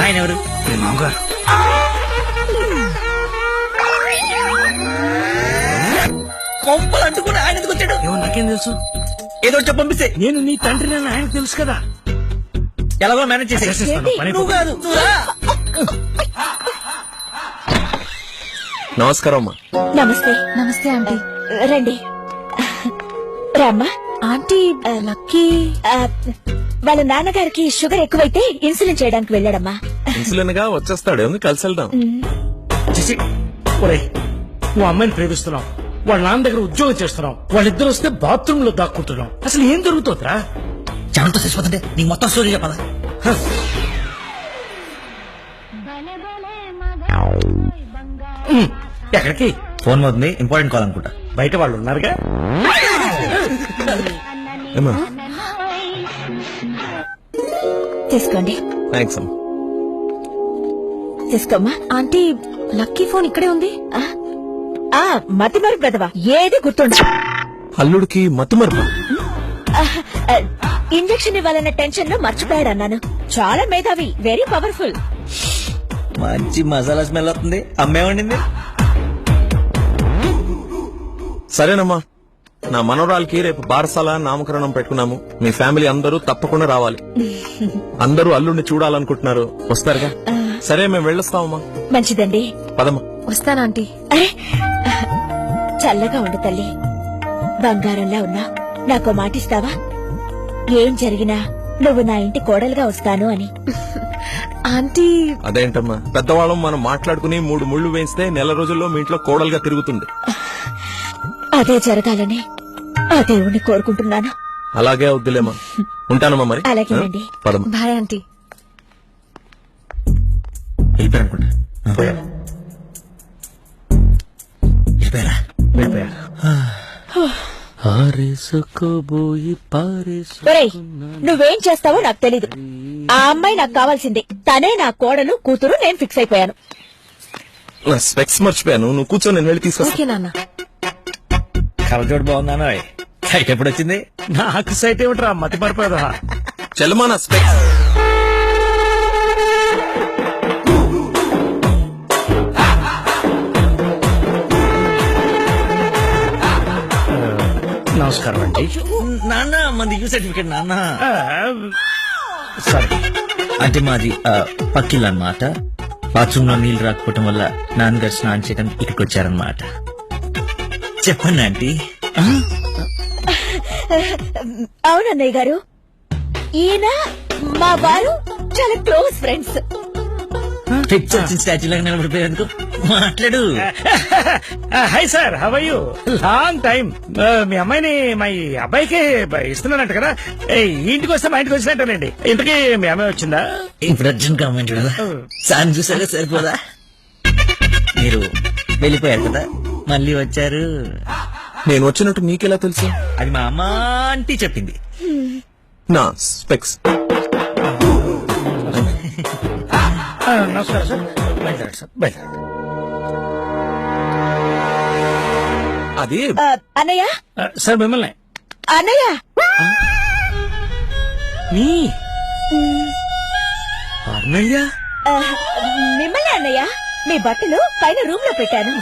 ఆయన ఎవరు? మామగారు. కొంపలు అంటుకుని ఆయన ఎందుకు వచ్చాడు? ఏమో నాకేం తెలుసు. ఏదో చెప్పి పంపిస్తే నేను నీ తండ్రి నన్ను ఆయనకు తెలుసు కదా. ఎలాగో మేనేజ్ చేసి చేసేస్తాను, పని నువ్వు కాదు నువ్వు రా. నమస్కారం అమ్మా. నమస్తే. నమస్తే ఆంటీ. రండి రామ్మా. ఆంటీ లక్కీ వాళ్ళ నాన్నగారికి షుగర్ ఎక్కువైతే ఇన్సులిన్ చేయడానికి వెళ్ళాడమ్మా. ఇన్సులిన్ గా వచ్చేస్తాడు, ఏముంది కలిసి వెళ్దాం. చేసి ఒరే, నువ్వు అమ్మాయిని ప్రేమిస్తున్నావు, వాళ్ళ నాన్న దగ్గర ఉద్యోగం చేస్తున్నావు, వాళ్ళిద్దరు వస్తే బాత్రూమ్ లో దాక్కుంటున్నావు. అసలు ఏం జరుగుతుందిరా? జనంతో చచ్చిపోతుంటే నీకు మొత్తం స్టోరీ చెప్పాలా? ఎక్కడికి? ఫోన్ అవుతుంది, ఇంపార్టెంట్ కాల్ అనుకుంటా. బయట వాళ్ళు ఉన్నారుగా. ఏమా? తీసుకోండి. థ్యాంక్స్ అమ్మా. తీసుకోమ్మా. ఆంటీ లక్కీ ఫోన్ ఇక్కడే ఉంది. మతి మరుపు కదవా, ఏది గుర్తుండదు. అల్లుడికి మత్తుమరుపు. ఇంజెక్షన్ ఇవ్వాలన్న టెన్షన్ లో మర్చిపోయాడు అన్నాను. చాలా మేధావి, వెరీ పవర్ఫుల్. మంచి మసాలా స్మెల్ వస్తుంది. అమ్మే వండింది. సరేనమ్మా, నా మనవరాలకి రేపు బారసాల నామకరణం పెట్టుకున్నాము. మీ ఫ్యామిలీ అందరూ తప్పకుండా రావాలి. అందరూ అల్లుడిని చూడాలనుకుంటున్నారు, వస్తారుగా? సరే, మేము వెళ్ళొస్తామమ్మా. మంచిదండి. పదమ్మా. వస్తానంటీ. అరే చల్లగా ఉండు తల్లి, బంగారంలా ఉన్నా. నాకు మాటిస్తావా? ఏం జరిగినా నువ్వు నా ఇంటి కోడలుగా వస్తాను అని. ఆంటీ అదేంటమ్మా, పెద్దవాళ్ళం మనం మాట్లాడుకుని 3 ముళ్ళు వేయిస్తే నెల రోజుల్లో మీ ఇంట్లో కోడలుగా తిరుగుతుంది. అదే జరగాలని ఆ దేవుణ్ణి కోరుకుంటున్నాను. అలాగే అవుద్దులేమా. ఉంటానమ్మా మరి. అలాగేనండి. పదమ్మా. Bye aunty. వెళ్ళిపోయారు అనుకుంటా. వెళ్ళిపోయారా? ఒరేయ్, నువ్వేం చేస్తావో నాకు తెలీదు. ఆ అమ్మాయి నాకు కావాల్సిందే. తనే నా కోడలు కూతురు. నేను ఫిక్స్ అయిపోయాను. నా స్పెక్స్ మర్చిపోయాను, నువ్వు కూర్చో, నేను వెళ్ళి తీసుకొస్తా. కలజోడు బాగుందానో. సైట్ ఎప్పుడు వచ్చింది? నాకు సైట్ ఏమిట్రా, మతి మరిపోదా. చెల్లమా నా స్పెక్స్. నమస్కారం అండి. నాన్న మంది యూ సర్టిఫికేట్ నాన్న. సరే, అంటే మాది పక్కిల్లు అన్నమాట. బాత్రూమ్ లో నీళ్లు రాకపోవటం వల్ల నాన్నగారు స్నానం చేయడం ఇక్కడికి వచ్చారనమాట. చెప్పండి ఆంటీ. అవునన్నయ్య గారు, ఈయన మా వారు చాలా క్లోజ్ ఫ్రెండ్స్. పిక్స్ వచ్చిన స్టాచ్యూ లాగా నిలబడిపోయేందుకు మాట్లాడు. Hi sir, how are you? Long time. మీ అమ్మాయిని మా అబ్బాయికి ఇస్తున్నానంట కదా. ఇంటికి వస్తే మా ఇంటికి వచ్చినట్టేనండి. ఇంతకీ మీ అమ్మాయి వచ్చిందా? ఇప్పుడు అర్జున్ కామెంట్ కదా, సార్ చూసాక సరిపోదా? మీరు వెళ్ళిపోయారు కదా, మళ్ళీ వచ్చారు. నేను వచ్చినట్టు నీకెలా తెలుసు? అది మా అమ్మ ఆంటీ చెప్పింది. నా స్పెక్స్. నమస్కారం సార్. బయలుదేరండి సార్, బయలుదేరండి. అది అన్నయ్య. సార్ మిమ్మల్ని. అన్నయ్య మీ అన్నయ్య. మిమ్మల్ని అన్నయ్య. మీ బట్టలు పైన రూమ్ లో పెట్టాను.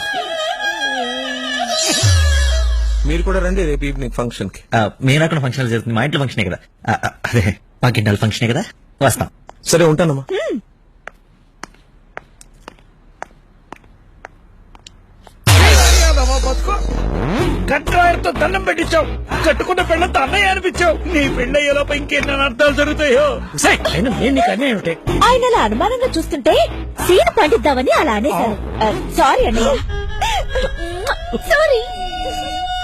మీరు కూడా రండి రేపు ఈవినింగ్ ఫంక్షన్ కి. మీరు అక్కడ ఫంక్షన్ జరుగుతుంది, మా ఇంట్లో ఫంక్షనే కదా. అదే మాకింటాల ఫంక్షనే కదా, వస్తాం. సరే, ఉంటానమ్మా. కట్రాయర్తో దండం పెట్టించావు, కట్టుకున్న పెళ్ళంతా అన్నయ్య అనిపించావు. నీ పెళ్ళయ్యేలోపు ఇంకెన్ని అర్థాలు జరుగుతాయో. నేను నీకు అన్నయ్య ఉంటే ఆయన అలా అనుమానంగా చూస్తుంటే సీన్ పండిద్దామని అలా అనేశాను. సారీ అన్నయ్య. సారీ.